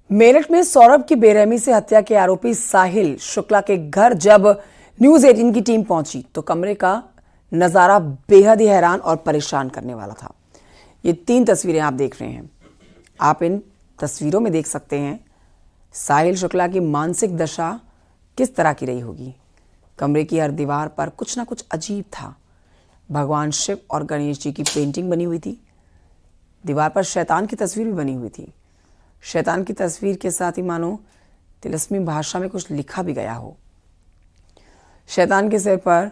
मेरठ में सौरभ की बेरहमी से हत्या के आरोपी साहिल शुक्ला के घर जब न्यूज 18 की टीम पहुंची तो कमरे का नजारा बेहद ही हैरान और परेशान करने वाला था। ये 3 तस्वीरें आप देख रहे हैं। आप इन तस्वीरों में देख सकते हैं साहिल शुक्ला की मानसिक दशा किस तरह की रही होगी। कमरे की हर दीवार पर कुछ ना कुछ अजीब था। भगवान शिव और गणेश जी की पेंटिंग बनी हुई थी। दीवार पर शैतान की तस्वीर भी बनी हुई थी। शैतान की तस्वीर के साथ ही मानो तिलस्मी भाषा में कुछ लिखा भी गया हो। शैतान के सिर पर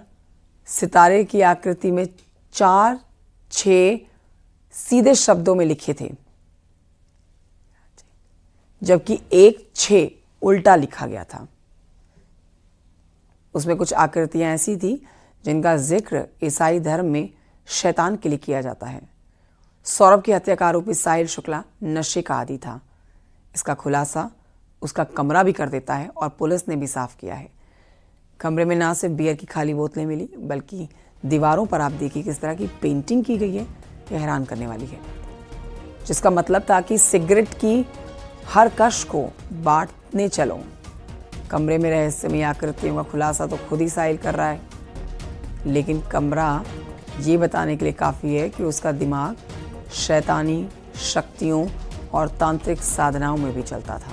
सितारे की आकृति में 4-6 सीधे शब्दों में लिखे थे, जबकि 1-6 उल्टा लिखा गया था। उसमें कुछ आकृतियां ऐसी थी जिनका जिक्र ईसाई धर्म में शैतान के लिए किया जाता है। सौरभ की हत्या का आरोपी साहिल शुक्ला नशे का आदी था। इसका खुलासा उसका कमरा भी कर देता है और पुलिस ने भी साफ किया है। कमरे में ना सिर्फ बियर की खाली बोतलें मिली, बल्कि दीवारों पर आप देखिए किस तरह की पेंटिंग की गई है। यह हैरान करने वाली है, जिसका मतलब था कि सिगरेट की हर कश को बांटने चलो। कमरे में रहस्यमय आकृतियों का खुलासा तो खुद ही साहिल कर रहा है, लेकिन कमरा ये बताने के लिए काफ़ी है कि उसका दिमाग शैतानी शक्तियों और तांत्रिक साधनाओं में भी चलता था।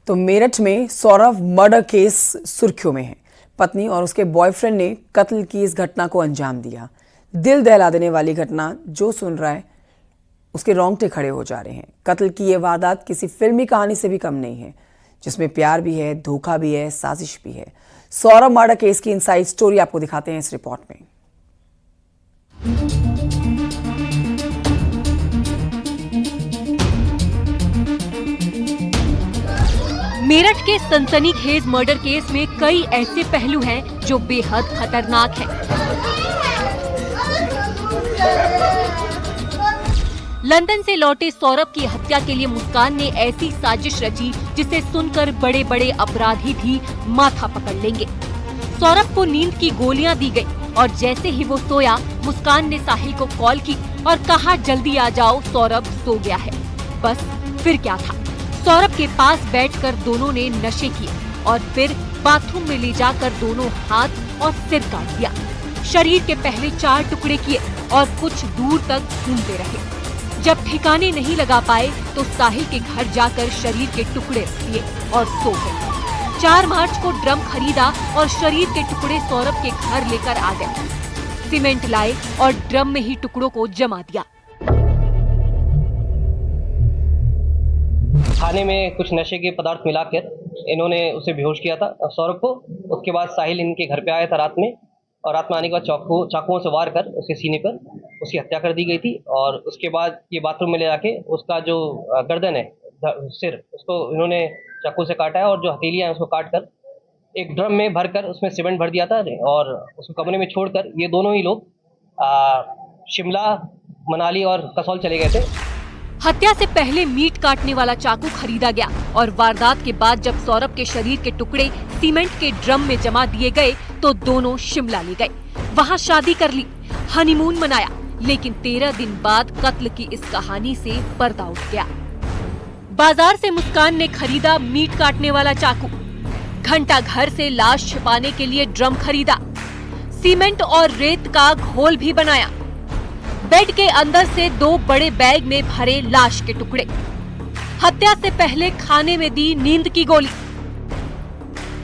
तो मेरठ में सौरभ मर्डर केस सुर्खियों में है। पत्नी और उसके बॉयफ्रेंड ने कत्ल की इस घटना को अंजाम दिया। दिल दहला देने वाली घटना, जो सुन रहा है उसके रोंगटे खड़े हो जा रहे हैं। कत्ल की यह वारदात किसी फिल्मी कहानी से भी कम नहीं है, जिसमें प्यार भी है, धोखा भी है, साजिश भी है। सौरभ मर्डर केस की इनसाइड स्टोरी आपको दिखाते हैं इस रिपोर्ट में। मेरठ के सनसनीखेज मर्डर केस में कई ऐसे पहलू हैं जो बेहद खतरनाक हैं। लंदन से लौटे सौरभ की हत्या के लिए मुस्कान ने ऐसी साजिश रची जिसे सुनकर बड़े बड़े अपराधी भी माथा पकड़ लेंगे। सौरभ को नींद की गोलियां दी गई और जैसे ही वो सोया, मुस्कान ने साहिल को कॉल की और कहा जल्दी आ जाओ, सौरभ सो गया है। बस फिर क्या था, सौरभ के पास बैठकर दोनों ने नशे किए और फिर बाथरूम में ले जाकर दोनों हाथ और सिर काट दिया। शरीर के पहले 4 टुकड़े किए और कुछ दूर तक घूमते रहे। जब ठिकाने नहीं लगा पाए तो साहिल के घर जाकर शरीर के टुकड़े रख दिए और सो गए। 4 मार्च को ड्रम खरीदा और शरीर के टुकड़े सौरभ के घर लेकर आ गए। सीमेंट लाए और ड्रम में ही टुकड़ों को जमा दिया। खाने में कुछ नशे के पदार्थ मिलाकर इन्होंने उसे बेहोश किया था सौरभ को। उसके बाद साहिल इनके घर पे आया था रात में, और रात में आने के बाद चाकुओं से वार कर उसके सीने पर उसकी हत्या कर दी गई थी। और उसके बाद ये बाथरूम में ले जाके उसका जो गर्दन है, सिर, उसको इन्होंने चाकू से काटा है और जो हथेलियां हैं उसको काट कर एक ड्रम में भरकर उसमें सीमेंट भर दिया था और उसको कमरे में छोड़कर ये दोनों ही लोग शिमला, मनाली और कसौल चले गए थे। हत्या से पहले मीट काटने वाला चाकू खरीदा गया और वारदात के बाद जब सौरभ के शरीर के टुकड़े सीमेंट के ड्रम में जमा दिए गए तो दोनों शिमला ले गए। वहां शादी कर ली, हनीमून मनाया, लेकिन 13 दिन बाद कत्ल की इस कहानी से पर्दा उठ गया। बाजार से मुस्कान ने खरीदा मीट काटने वाला चाकू, घंटा घर से लाश छिपाने के लिए ड्रम खरीदा, सीमेंट और रेत का घोल भी बनाया, बेड के अंदर से 2 बड़े बैग में भरे लाश के टुकड़े, हत्या से पहले खाने में दी नींद की गोली।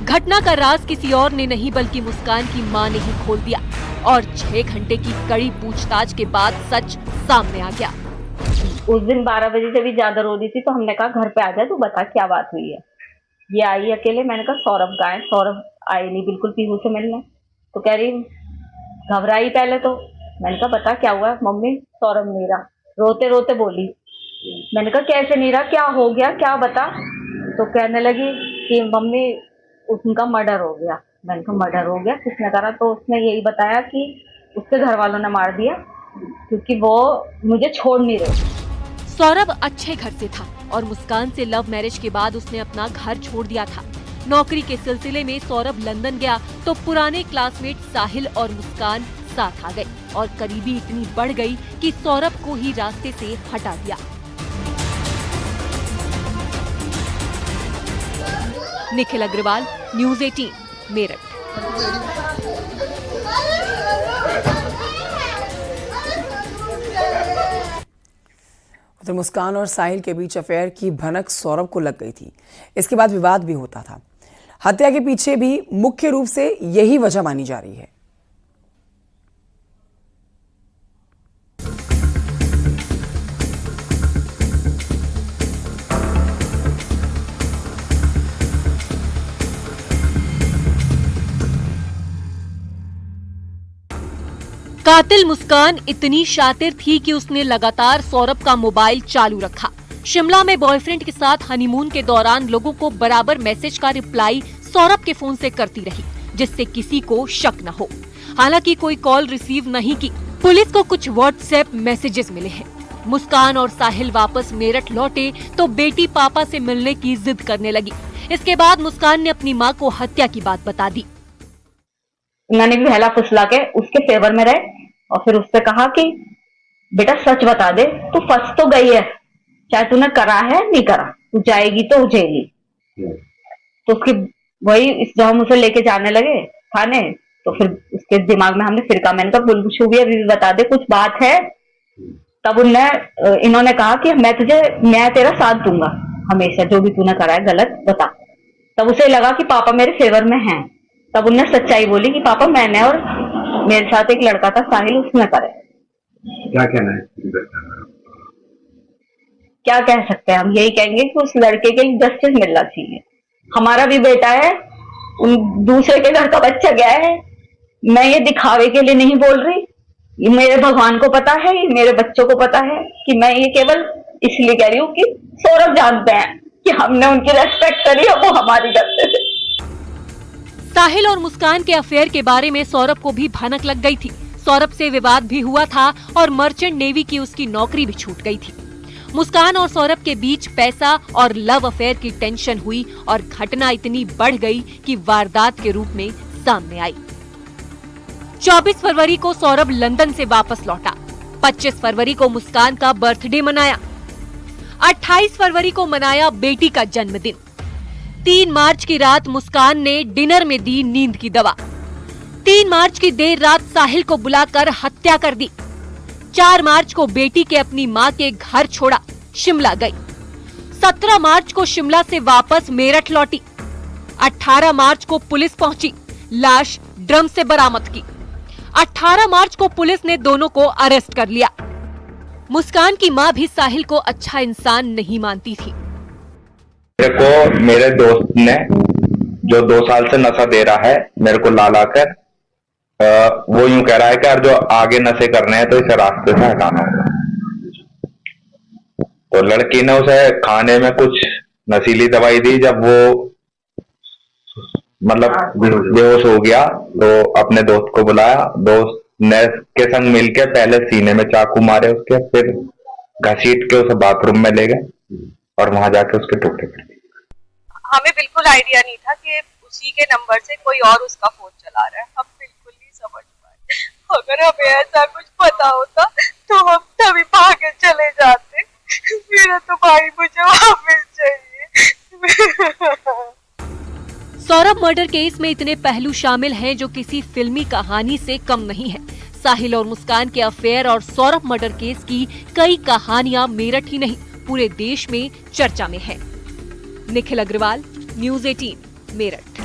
घटना का राज किसी और ने नहीं बल्कि मुस्कान की मां ने ही खोल दिया और 6 घंटे की कड़ी पूछताछ के बाद सच सामने आ गया। उस दिन 12 बजे से भी ज्यादा रो रही थी तो हमने कहा घर पे आ जा, तू बता क्या बात हुई है। ये आई अकेले, मैंने कहा सौरभ कहाँ है? सौरभ आई नहीं बिल्कुल पीहू से मिलने। तो कह रही घबराई पहले तो। मैंने कहा बता क्या हुआ? मम्मी सौरभ नहीं रहा, रोते रोते बोली। मैंने कहा कैसे नहीं रहा, क्या हो गया, क्या बता? तो कहने लगी कि मम्मी उनका मर्डर हो गया। मैंने कहा मर्डर हो गया, किसने करा? तो उसने यही बताया कि उसके घर वालों ने मार दिया क्योंकि वो मुझे छोड़ नहीं रहे। सौरभ अच्छे घर से था और मुस्कान से लव मैरिज के बाद उसने अपना घर छोड़ दिया था। नौकरी के सिलसिले में सौरभ लंदन गया तो पुराने क्लासमेट साहिल और मुस्कान साथ आ गए और करीबी इतनी बढ़ गई कि सौरभ को ही रास्ते से हटा दिया। निखिल अग्रवाल, न्यूज़ 18, मेरठ। उधर मुस्कान और साहिल के बीच अफेयर की भनक सौरभ को लग गई थी। इसके बाद विवाद भी होता था। हत्या के पीछे भी मुख्य रूप से यही वजह मानी जा रही है। कातिल मुस्कान इतनी शातिर थी कि उसने लगातार सौरभ का मोबाइल चालू रखा। शिमला में बॉयफ्रेंड के साथ हनीमून के दौरान लोगों को बराबर मैसेज का रिप्लाई सौरभ के फोन से करती रही, जिससे किसी को शक न हो। हालांकि कोई कॉल रिसीव नहीं की। पुलिस को कुछ व्हाट्सएप मैसेजेस मिले हैं। मुस्कान और साहिल वापस मेरठ लौटे तो बेटी पापा से मिलने की जिद करने लगी। इसके बाद मुस्कान ने अपनी मां को हत्या की बात बता दी। मैंने भी बहला फुसला के उसके फेवर में रहे और फिर उससे कहा कि बेटा सच बता दे, तू फंस तो गई है, चाहे तूने करा है नहीं करा, तू जाएगी तो जेली। तो उसकी वही जब हम उसे लेके जाने लगे थाने, तो फिर उसके दिमाग में हमने फिर कहा, मैंने कहा बुलबुशु भी अभी भी बता दे, कुछ बात है। तब इन्होंने कहा कि मैं तेरा साथ दूंगा हमेशा, जो भी तूने करा है गलत बता। तब उसे लगा कि पापा मेरे फेवर में हैं। तब उन्हें सच्चाई बोली कि पापा मैंने और मेरे साथ एक लड़का था साहिल, उसने करे। क्या कहना है? क्या कह सकते हैं हम? यही कहेंगे कि उस लड़के के जस्टिस मिलना चाहिए। हमारा भी बेटा है, उन दूसरे के घर का बच्चा गया है। मैं ये दिखावे के लिए नहीं बोल रही, ये मेरे भगवान को पता है, ये मेरे बच्चों को पता है कि मैं ये केवल इसलिए कह रही हूँ कि सौरभ जानते हैं कि हमने उनकी रेस्पेक्ट करी और वो हमारी करते थे। साहिल और मुस्कान के अफेयर के बारे में सौरभ को भी भनक लग गई थी। सौरभ से विवाद भी हुआ था और मर्चेंट नेवी की उसकी नौकरी भी छूट गई थी। मुस्कान और सौरभ के बीच पैसा और लव अफेयर की टेंशन हुई और घटना इतनी बढ़ गई कि वारदात के रूप में सामने आई। 24 फरवरी को सौरभ लंदन से वापस लौटा। 25 फरवरी को मुस्कान का बर्थडे मनाया। 28 फरवरी को मनाया बेटी का जन्मदिन। 3 मार्च की रात मुस्कान ने डिनर में दी नींद की दवा। 3 मार्च की देर रात साहिल को बुलाकर हत्या कर दी। 4 मार्च को बेटी के अपनी मां के घर छोड़ा, शिमला गई। 17 मार्च को शिमला से वापस मेरठ लौटी। 18 मार्च को पुलिस पहुंची, लाश ड्रम से बरामद की। 18 मार्च को पुलिस ने दोनों को अरेस्ट कर लिया। मुस्कान की मां भी साहिल को अच्छा इंसान नहीं मानती थी। मेरे को मेरे दोस्त ने, जो 2 साल से नशा दे रहा है मेरे को ला कर, वो यूं कह रहा है कि यार जो आगे नशे करने हैं तो इसे रास्ते से हटाना होगा। तो लड़की ने उसे खाने में कुछ नशीली दवाई दी। जब वो मतलब बेहोश हो गया तो अपने दोस्त को बुलाया। दोस्त ने के संग मिलके पहले सीने में चाकू मारे उसके, फिर घसीट के उसे बाथरूम में ले गए और वहां जाके उसके टुकड़े कर दिए। हमें बिल्कुल आइडिया नहीं था कि उसी के नंबर से कोई और उसका फोन चला रहा है। हम बिल्कुल नहीं समझ पाए। अगर हमें ऐसा कुछ पता होता तो हम तभी भागे चले जाते। मेरा तो भाई मुझे वापस चाहिए। सौरभ मर्डर केस में इतने पहलू शामिल हैं जो किसी फिल्मी कहानी से कम नहीं है। साहिल और मुस्कान के अफेयर और सौरभ मर्डर केस की कई कहानियां मेरठ ही नहीं पूरे देश में चर्चा में है। निखिल अग्रवाल, न्यूज़ 18, मेरठ।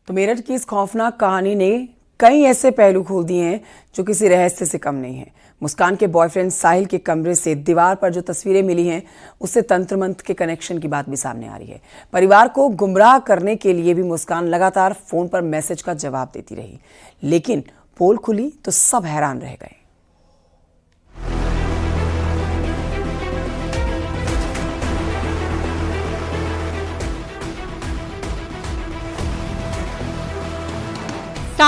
तो मेरठ की इस खौफनाक कहानी ने कई ऐसे पहलू खोल दिए हैं जो किसी रहस्य से कम नहीं है। मुस्कान के बॉयफ्रेंड साहिल के कमरे से दीवार पर जो तस्वीरें मिली हैं उससे तंत्र मंत्र के कनेक्शन की बात भी सामने आ रही है। परिवार को गुमराह करने के लिए भी मुस्कान लगातार फोन पर मैसेज का जवाब देती रही, लेकिन पोल खुली तो सब हैरान रह गए।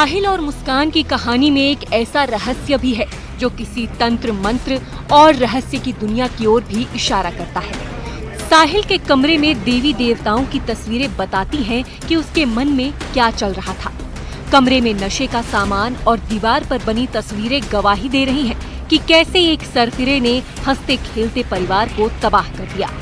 साहिल और मुस्कान की कहानी में एक ऐसा रहस्य भी है जो किसी तंत्र मंत्र और रहस्य की दुनिया की ओर भी इशारा करता है। साहिल के कमरे में देवी देवताओं की तस्वीरें बताती हैं कि उसके मन में क्या चल रहा था। कमरे में नशे का सामान और दीवार पर बनी तस्वीरें गवाही दे रही हैं कि कैसे एक सरफिरे ने हंसते खेलते परिवार को तबाह कर दिया।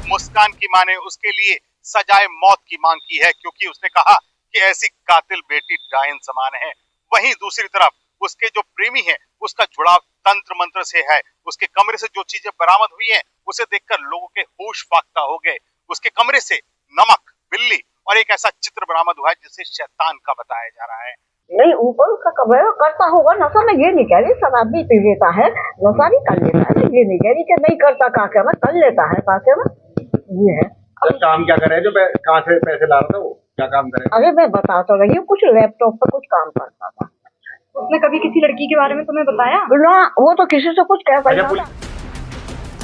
मुस्कान की मां ने उसके लिए सजाए मौत की मांग की है, क्योंकि उसने कहा कि ऐसी कातिल बेटी डायन समान है। वहीं दूसरी तरफ उसके जो प्रेमी है उसका जुड़ाव तंत्र मंत्र से है। उसके कमरे से जो चीजें बरामद हुई हैं उसे देखकर लोगों के होश फाख्ता हो गए। उसके कमरे से नमक, बिल्ली और एक ऐसा चित्र बरामद हुआ है जिसे शैतान का बताया जा रहा है। नहीं, ऊपर उसका कमरा करता होगा नशा, मैं ये नहीं कह रही शराब भी पी लेता है, नशा भी कर लेता है, ये नहीं कह रही कि नहीं करता, काके में कर लेता है, काके में ये है। तो काम क्या करे, जो कहाँ से पैसे ला रहा था, वो क्या काम करे? अरे मैं बता तो रही हूँ, कुछ लैपटॉप पर कुछ काम करता था। उसने कभी किसी लड़की के बारे में तुम्हें बताया? ना, वो तो किसी से कुछ कह सकता था।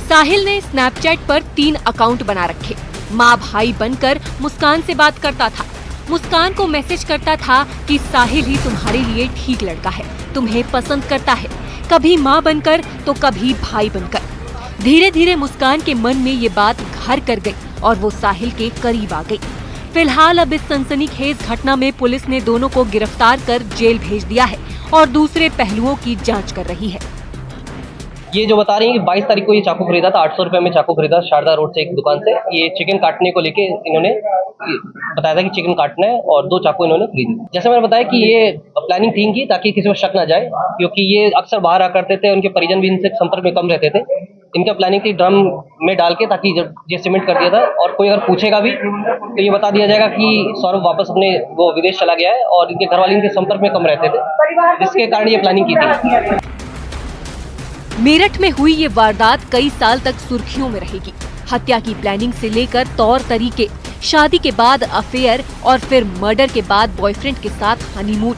साहिल ने स्नैपचैट पर 3 अकाउंट बना रखे। माँ भाई बनकर मुस्कान से बात करता था। मुस्कान को मैसेज करता था कि साहिल ही तुम्हारे लिए ठीक लड़का है, तुम्हें पसंद करता है, कभी माँ बनकर तो कभी भाई बनकर। धीरे धीरे मुस्कान के मन में ये बात घर कर गई और वो साहिल के करीब आ गई। फिलहाल अब इस सनसनीखेज घटना में पुलिस ने दोनों को गिरफ्तार कर जेल भेज दिया है और दूसरे पहलुओं की जांच कर रही है। ये जो बता रही हैं कि 22 तारीख को ये चाकू खरीदा था, 800 रुपये में चाकू खरीदा शारदा रोड से एक दुकान से। ये चिकन काटने को लेके इन्होंने बताया था कि चिकन काटना है और 2 चाकू इन्होंने खरीदी। जैसे मैंने बताया कि ये प्लानिंग थी इनकी, ताकि किसी को शक ना जाए, क्योंकि ये अक्सर बाहर आ करते थे, उनके परिजन भी इनसे संपर्क में कम रहते थे। इनका प्लानिंग थी ड्रम में डाल के, ताकि जब ये सीमेंट कर दिया था और कोई अगर पूछेगा भी तो ये बता दिया जाएगा कि सौरभ वापस अपने वो विदेश चला गया है, और इनके घर वाले इनके संपर्क में कम रहते थे, जिसके कारण ये प्लानिंग की थी। मेरठ में हुई ये वारदात कई साल तक सुर्खियों में रहेगी। हत्या की प्लानिंग से लेकर तौर तरीके, शादी के बाद अफेयर और फिर मर्डर के बाद बॉयफ्रेंड के साथ हनीमून।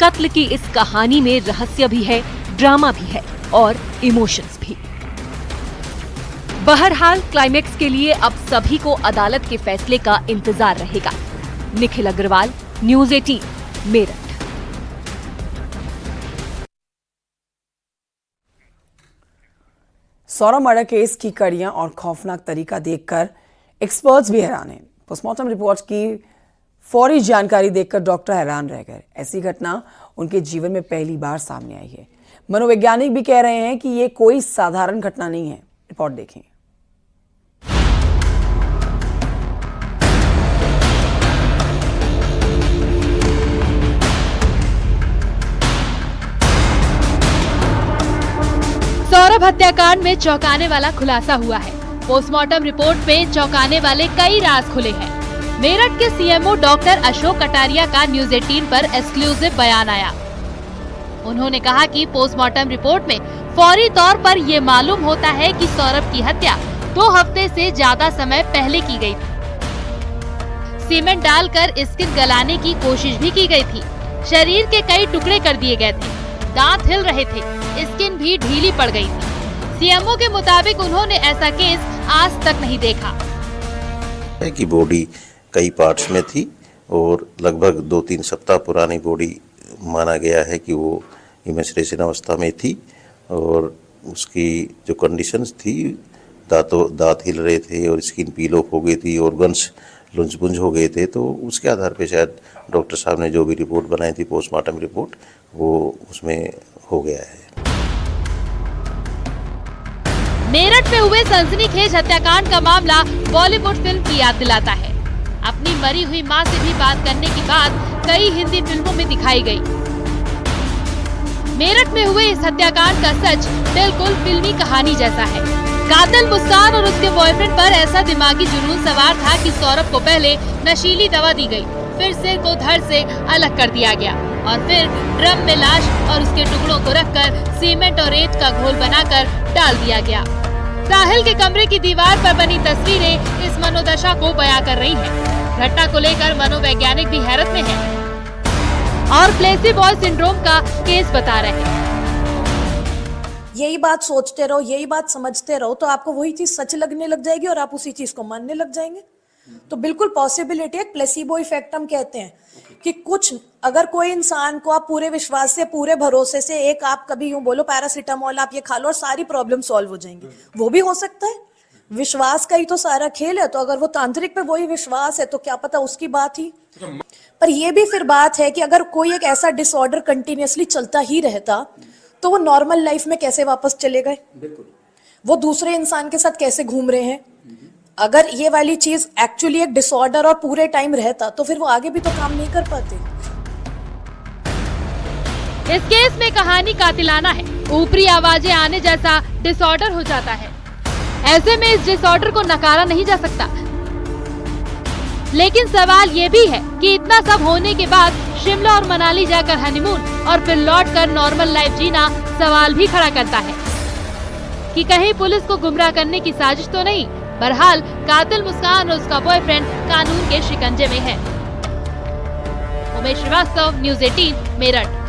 कत्ल की इस कहानी में रहस्य भी है, ड्रामा भी है और इमोशंस भी। बहरहाल क्लाइमेक्स के लिए अब सभी को अदालत के फैसले का इंतजार रहेगा। Nikhil Agarwal, news 18, Meerut. Saurabh murder case की कड़ियां और खौफनाक तरीका देखकर एक्सपर्ट्स भी हैरान हैं। पोस्टमार्टम रिपोर्ट की फौरी जानकारी देखकर डॉक्टर हैरान रह गए। ऐसी घटना उनके जीवन में पहली बार सामने आई है। मनोवैज्ञानिक भी कह रहे हैं कि ये कोई साधारण घटना नहीं है। रिपोर्ट देखें। सौरभ हत्याकांड में चौंकाने वाला खुलासा हुआ है। पोस्टमार्टम रिपोर्ट में चौंकाने वाले कई राज खुले हैं। मेरठ के सीएमओ डॉक्टर अशोक कटारिया का न्यूज़ 18 पर एक्सक्लूसिव बयान आया। उन्होंने कहा कि पोस्टमार्टम रिपोर्ट में फौरी तौर पर ये मालूम होता है कि सौरभ की हत्या 2 हफ्ते से ज्यादा समय पहले की गई थी। सीमेंट डालकर स्किन गलाने की कोशिश भी की गई थी। शरीर के कई टुकड़े कर दिए गए थे, दांत हिल रहे थे, स्किन भी ढीली पड़ गई थी। सीएमओ के मुताबिक उन्होंने ऐसा केस आज तक नहीं देखा। की बॉडी कई पार्ट्स में थी और लगभग 2-3 सप्ताह पुरानी बॉडी माना गया है कि वो इमेचुरेशन अवस्था में थी, और उसकी जो कंडीशंस थी, दांत हिल रहे थे और स्किन पील ऑफ हो गई थी, ऑर्गन्स लुंज हो गए थे। तो उसके आधार पे शायद डॉक्टर साहब ने जो भी रिपोर्ट बनाई थी, पोस्टमार्टम रिपोर्ट, वो उसमें हो गया है। मेरठ में हुए सनसनीखेज हत्याकांड का मामला बॉलीवुड फिल्म की याद दिलाता है। अपनी मरी हुई मां से भी बात करने की बात कई हिंदी फिल्मों में दिखाई गई। मेरठ में हुए इस हत्याकांड का सच बिल्कुल फिल्मी कहानी जैसा है। कातिल मुस्कान और उसके बॉयफ्रेंड पर ऐसा दिमागी जुनून सवार था कि सौरभ को पहले नशीली दवा दी गई, फिर सिर को धड़ से अलग कर दिया गया और फिर ड्रम में लाश और उसके टुकड़ों को रखकर सीमेंट और रेत का घोल बनाकर डाल दिया गया। साहिल के कमरे की दीवार पर बनी तस्वीरें इस मनोदशा को बयां कर रही हैं। घटना को लेकर मनोवैज्ञानिक भी हैरत में हैं और प्लेसिबो सिंड्रोम का केस बता रहे हैं। यही बात सोचते रहो, यही बात समझते रहो तो आपको वही चीज सच लगने लग जाएगी और आप उसी चीज को मानने लग जाएंगे। तो बिल्कुल पॉसिबिलिटी है, प्लेसिबो इफेक्ट हम कहते हैं कि कुछ अगर कोई इंसान को आप पूरे विश्वास से पूरे भरोसे से एक आप कभी यूं बोलो पैरासीटामोल आप ये खा लो और सारी प्रॉब्लम सॉल्व हो जाएंगी, वो भी हो सकता है। विश्वास का ही तो सारा खेल है, तो अगर वो तांत्रिक पे वही विश्वास है तो क्या पता उसकी बात ही। पर ये भी फिर बात है कि अगर कोई एक ऐसा डिसऑर्डर कंटिन्यूअसली चलता ही रहता तो वो नॉर्मल लाइफ में कैसे वापस चले गए, वो दूसरे इंसान के साथ कैसे घूम रहे हैं। अगर ये वाली चीज एक्चुअली एक डिसऑर्डर और पूरे टाइम रहता तो फिर वो आगे भी तो काम नहीं कर पाते। इस केस में कहानी कातिलाना है, ऊपरी आवाजें आने जैसा डिसऑर्डर हो जाता है। ऐसे में इस डिसऑर्डर को नकारा नहीं जा सकता। लेकिन सवाल ये भी है कि इतना सब होने के बाद शिमला और मनाली जाकर हनीमून और फिर लौटकर नॉर्मल लाइफ जीना सवाल भी खड़ा करता है कि कहीं पुलिस को गुमराह करने की साजिश तो नहीं। बहरहाल कातिल मुस्कान और उसका बॉयफ्रेंड कानून के शिकंजे में है। उमेश श्रीवास्तव, न्यूज़ 18, मेरठ।